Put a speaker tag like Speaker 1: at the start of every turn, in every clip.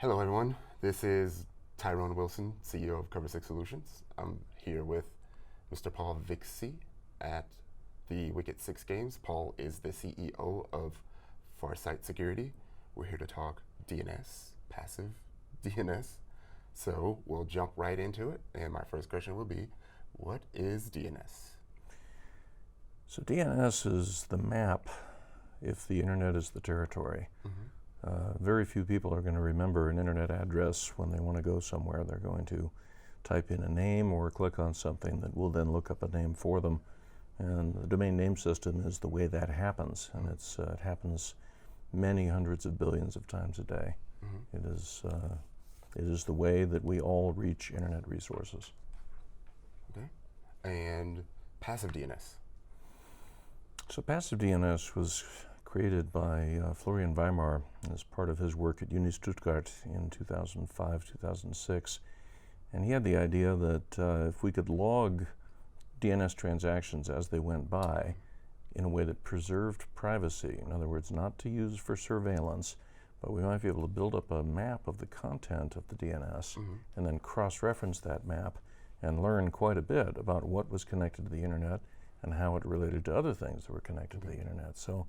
Speaker 1: Hello, everyone. This is Tyrone Wilson, CEO of Cover6 Solutions. I'm here with Mr. Paul Vixie at the Wicked6 games. Paul is the CEO of Farsight Security. We're here to talk DNS, passive DNS. So we'll jump right into it. And my first question will be, what is DNS?
Speaker 2: So DNS is the map if the internet is the territory. Very few people are going to remember an internet address when they want to go somewhere. They're going to type in a name or click on something that will then look up a name for them. And the domain name system is the way that happens. And it happens many hundreds of billions of times a day. It is the way that we all reach internet resources.
Speaker 1: Okay. And passive DNS?
Speaker 2: So passive DNS was created by Florian Weimar as part of his work at Uni Stuttgart in 2005, 2006. And he had the idea that if we could log DNS transactions as they went by in a way that preserved privacy, in other words, not to use for surveillance, but we might be able to build up a map of the content of the DNS and then cross-reference that map and learn quite a bit about what was connected to the internet and how it related to other things that were connected to the internet. So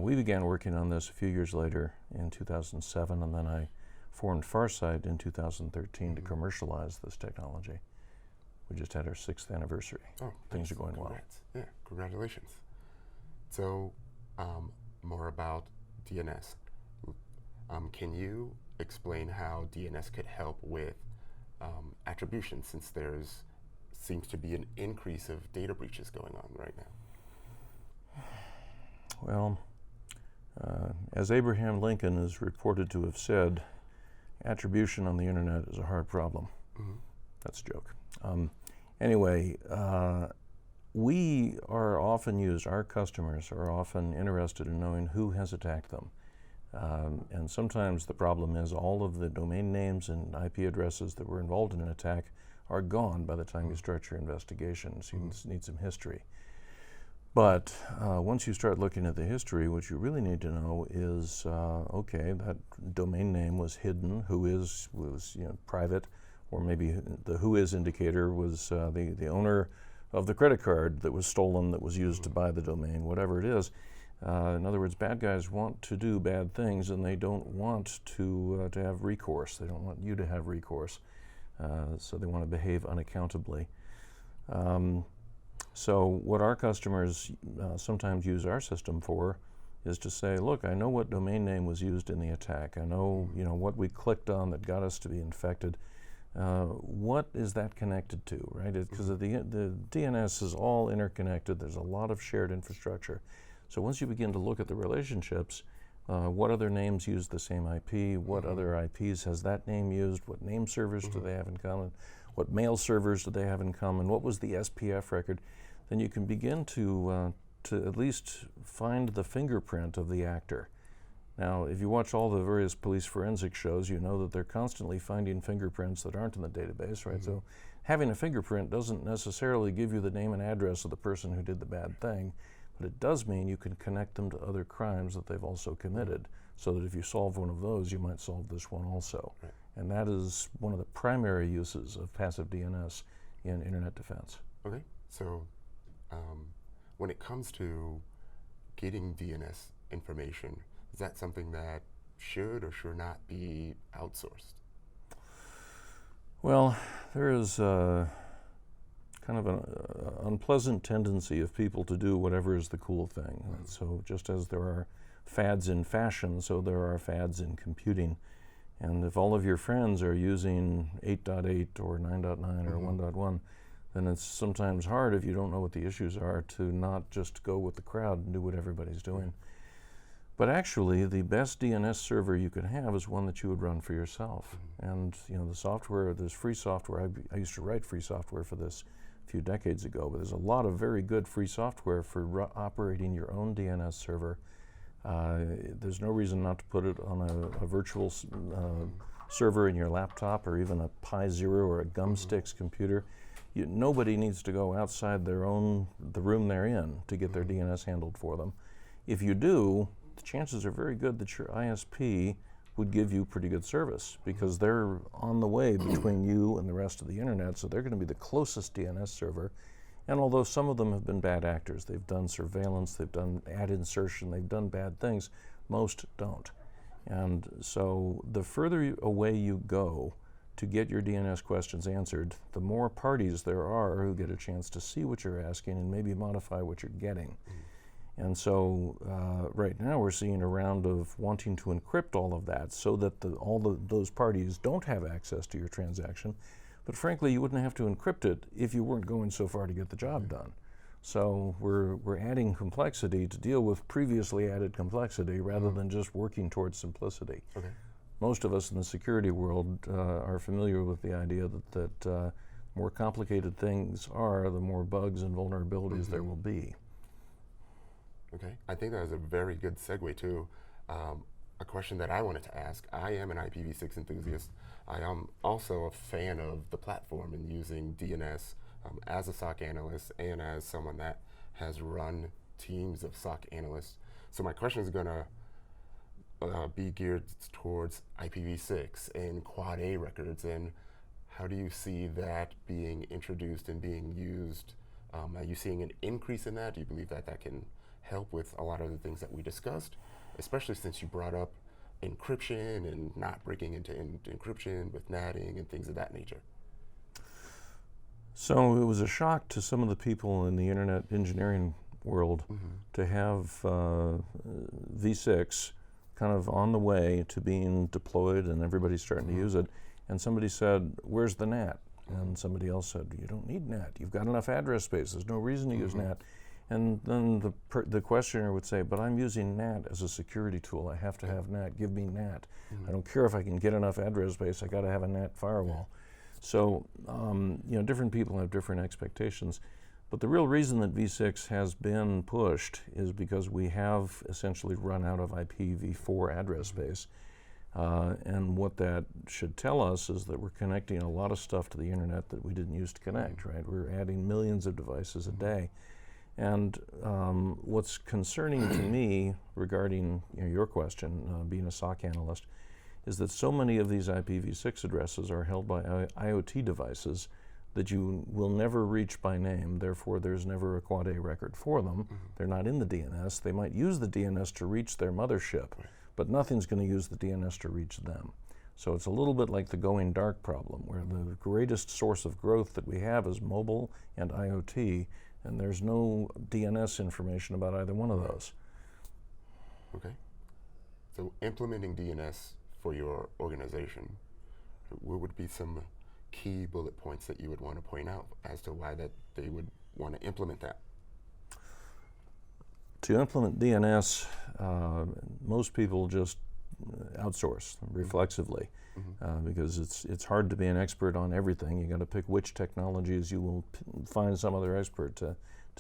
Speaker 2: we began working on this a few years later in 2007, and then I formed Farsight in 2013 to commercialize this technology. We just had our 6th anniversary.
Speaker 1: Oh,
Speaker 2: things are going well.
Speaker 1: Yeah, congratulations. So, more about DNS. Can you explain how DNS could help with attribution, since seems to be an increase of data breaches going on right now?
Speaker 2: Well, as Abraham Lincoln is reported to have said, attribution on the internet is a hard problem. That's a joke. Anyway, we are often used, our customers are often interested in knowing who has attacked them. And sometimes the problem is all of the domain names and IP addresses that were involved in an attack are gone by the time you start your investigation. So you need some history. But once you start looking at the history, what you really need to know is, okay, that domain name was hidden, was private, or maybe the whois indicator was the owner of the credit card that was stolen that was used to buy the domain, whatever it is. In other words, bad guys want to do bad things, and they don't want to have recourse. They don't want you to have recourse. So they want to behave unaccountably. So what our customers sometimes use our system for is to say, look, I know what domain name was used in the attack. I know, what we clicked on that got us to be infected. What is that connected to, right? Because the DNS is all interconnected. There's a lot of shared infrastructure. So once you begin to look at the relationships, what other names use the same IP? What other IPs has that name used? What name servers do they have in common? What mail servers do they have in common? What was the SPF record? Then you can begin to at least find the fingerprint of the actor. Now, if you watch all the various police forensic shows, you know that they're constantly finding fingerprints that aren't in the database, right? So having a fingerprint doesn't necessarily give you the name and address of the person who did the bad thing, but it does mean you can connect them to other crimes that they've also committed, so that if you solve one of those, you might solve this one also. Right. And that is one of the primary uses of passive DNS in internet defense.
Speaker 1: Okay, so when it comes to getting DNS information, is that something that should or should not be outsourced?
Speaker 2: Well, there is kind of an unpleasant tendency of people to do whatever is the cool thing. So just as there are fads in fashion, so there are fads in computing. And if all of your friends are using 8.8 or 9.9 or 1.1, then it's sometimes hard, if you don't know what the issues are, to not just go with the crowd and do what everybody's doing. But actually, the best DNS server you could have is one that you would run for yourself. And the software, there's free software. I used to write free software for this a few decades ago, but there's a lot of very good free software for operating your own DNS server. There's no reason not to put it on a virtual server in your laptop, or even a Pi Zero or a Gumsticks computer. Nobody needs to go outside the room they're in to get their DNS handled for them. If you do, the chances are very good that your ISP would give you pretty good service because they're on the way between you and the rest of the internet, so they're going to be the closest DNS server. And although some of them have been bad actors, they've done surveillance, they've done ad insertion, they've done bad things, most don't. And so the further away you go to get your DNS questions answered, the more parties there are who get a chance to see what you're asking and maybe modify what you're getting. And so right now we're seeing a round of wanting to encrypt all of that so that those parties don't have access to your transaction. But frankly, you wouldn't have to encrypt it if you weren't going so far to get the job done. So we're adding complexity to deal with previously added complexity rather than just working towards simplicity.
Speaker 1: Okay.
Speaker 2: Most of us in the security world are familiar with the idea that more complicated things are, the more bugs and vulnerabilities there will be.
Speaker 1: Okay, I think that was a very good segue to a question that I wanted to ask. I am an IPv6 enthusiast. I am also a fan of the platform and using DNS as a SOC analyst and as someone that has run teams of SOC analysts. So my question is going to be geared towards IPv6 and Quad A records, and how do you see that being introduced and being used? Are you seeing an increase in that? Do you believe that that can help with a lot of the things that we discussed, especially since you brought up encryption and not breaking into encryption with natting and things of that nature?
Speaker 2: So it was a shock to some of the people in the internet engineering world to have V6 kind of on the way to being deployed and everybody's starting to use it. And somebody said, where's the NAT? And somebody else said, you don't need NAT. You've got enough address space. There's no reason to use NAT. And then the questioner would say, but I'm using NAT as a security tool. I have to have NAT. Give me NAT. I don't care if I can get enough address space. I got to have a NAT firewall. So, different people have different expectations. But the real reason that V6 has been pushed is because we have essentially run out of IPv4 address space. And what that should tell us is that we're connecting a lot of stuff to the internet that we didn't used to connect, right? We're adding millions of devices a day. And what's concerning to me regarding your question, being a SOC analyst, is that so many of these IPv6 addresses are held by IoT devices that you will never reach by name. Therefore, there's never a Quad A record for them. They're not in the DNS. They might use the DNS to reach their mothership, but nothing's going to use the DNS to reach them. So it's a little bit like the going dark problem, where the greatest source of growth that we have is mobile and IoT, and there's no DNS information about either one of those.
Speaker 1: Okay. So implementing DNS for your organization, what would be some key bullet points that you would want to point out as to why that they would want to implement that?
Speaker 2: To implement DNS, most people just outsource reflexively because it's hard to be an expert on everything. You got to pick which technologies you will find some other expert to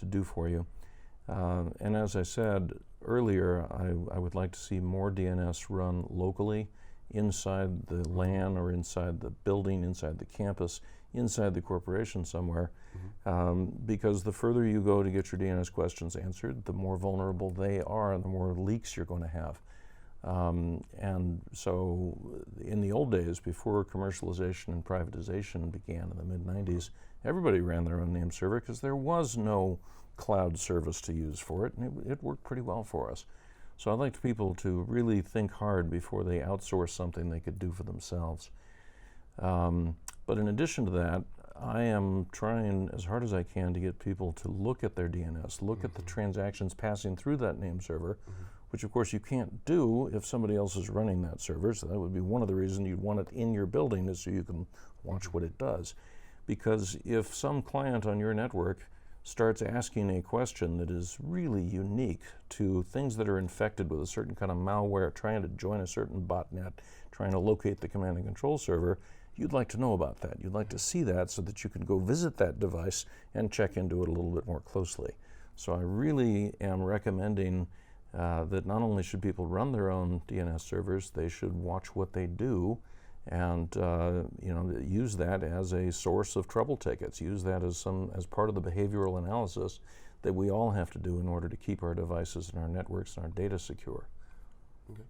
Speaker 2: do for you. And as I said earlier, I would like to see more DNS run locally inside the LAN or inside the building, inside the campus, inside the corporation somewhere, because the further you go to get your DNS questions answered, the more vulnerable they are and the more leaks you're going to have. And so in the old days, before commercialization and privatization began in the mid-90s, everybody ran their own name server because there was no cloud service to use for it, and it worked pretty well for us. So I'd like people to really think hard before they outsource something they could do for themselves. But in addition to that, I am trying as hard as I can to get people to look at their DNS, look at the transactions passing through that name server, which of course you can't do if somebody else is running that server. So that would be one of the reasons you'd want it in your building, is so you can watch what it does. Because if some client on your network starts asking a question that is really unique to things that are infected with a certain kind of malware, trying to join a certain botnet, trying to locate the command and control server, you'd like to know about that. You'd like to see that so that you can go visit that device and check into it a little bit more closely. So I really am recommending that not only should people run their own DNS servers, they should watch what they do and use that as a source of trouble tickets. Use that as part of the behavioral analysis that we all have to do in order to keep our devices and our networks and our data secure.
Speaker 1: Okay.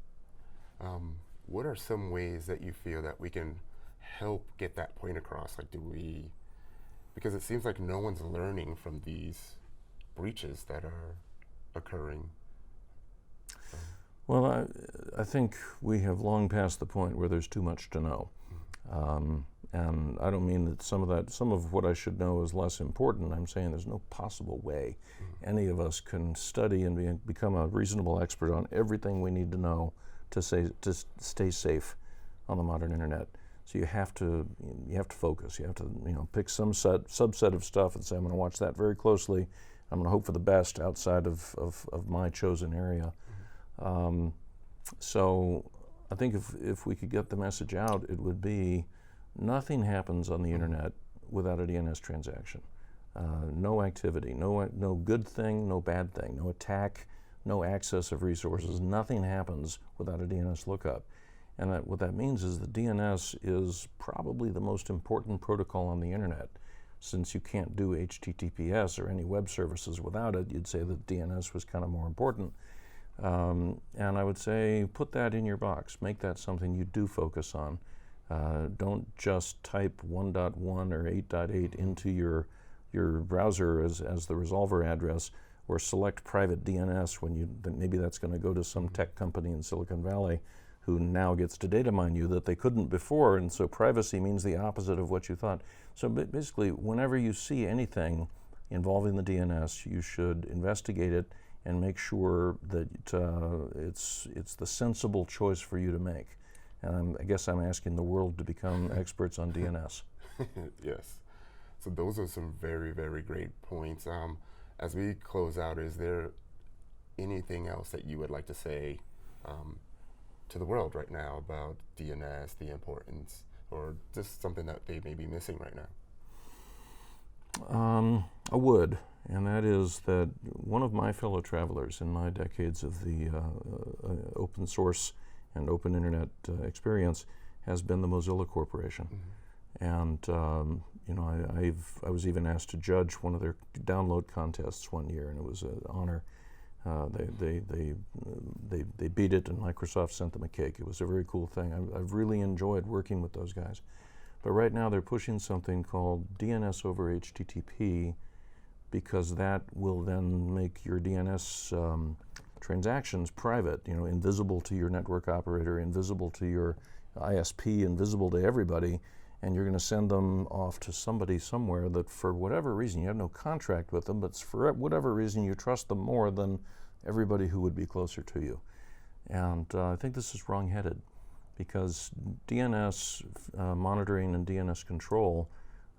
Speaker 1: what are some ways that you feel that we can help get that point across? Like, because it seems like no one's learning from these breaches that are occurring.
Speaker 2: Well, I think we have long passed the point where there's too much to know. And I don't mean that some of what I should know is less important. I'm saying there's no possible way any of us can study and become a reasonable expert on everything we need to know to stay safe on the modern internet. So you have to focus. You have to pick some subset of stuff and say, I'm going to watch that very closely. I'm going to hope for the best outside of my chosen area. So I think if we could get the message out, it would be nothing happens on the internet without a DNS transaction. No activity, no good thing, no bad thing, no attack, no access of resources. Nothing happens without a DNS lookup. And what that means is the DNS is probably the most important protocol on the internet. Since you can't do HTTPS or any web services without it, you'd say that DNS was kind of more important. And I would say put that in your box. Make that something you do focus on. Don't just type 1.1 or 8.8 into your browser as the resolver address, or select private DNS when maybe that's going to go to some tech company in Silicon Valley who now gets to data mine you that they couldn't before, and so privacy means the opposite of what you thought. So basically, whenever you see anything involving the DNS, you should investigate it and make sure that it's the sensible choice for you to make. And I guess I'm asking the world to become experts on DNS.
Speaker 1: Yes. So those are some very, very great points. As we close out, is there anything else that you would like to say to the world right now about DNS, the importance, or just something that they may be missing right now?
Speaker 2: I would, and that is that one of my fellow travelers in my decades of the open source and open internet experience has been the Mozilla Corporation. And I was even asked to judge one of their download contests one year, and it was an honor. They beat it, and Microsoft sent them a cake. It was a very cool thing. I've really enjoyed working with those guys. But right now they're pushing something called DNS over HTTP, because that will then make your DNS transactions private, invisible to your network operator, invisible to your ISP, invisible to everybody, and you're going to send them off to somebody somewhere that for whatever reason, you have no contract with them, but for whatever reason you trust them more than everybody who would be closer to you. And I think this is wrong-headed, because DNS monitoring and DNS control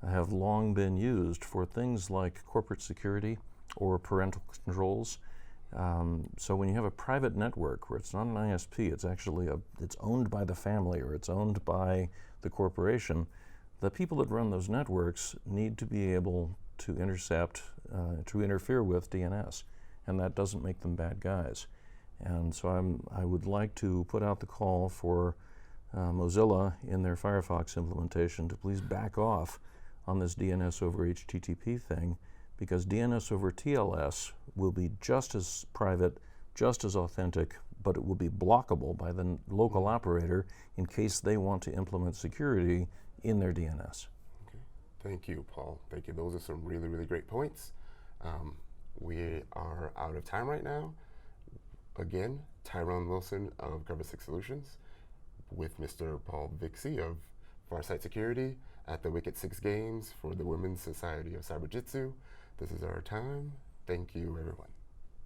Speaker 2: have long been used for things like corporate security or parental controls. So when you have a private network where it's not an ISP, it's actually it's owned by the family or it's owned by the corporation, the people that run those networks need to be able to intercept, to interfere with DNS, and that doesn't make them bad guys. And so I would like to put out the call for Mozilla in their Firefox implementation to please back off on this DNS over HTTP thing, because DNS over TLS will be just as private, just as authentic, but it will be blockable by the local operator in case they want to implement security in their DNS.
Speaker 1: Okay. Thank you, Paul. Thank you. Those are some really, really great points. We are out of time right now. Again, Tyrone Wilson of Cover6 Solutions with Mr. Paul Vixie of Farsight Security at the Wicked6 Games for the Women's Society of Cyberjutsu. This is our time. Thank you, everyone.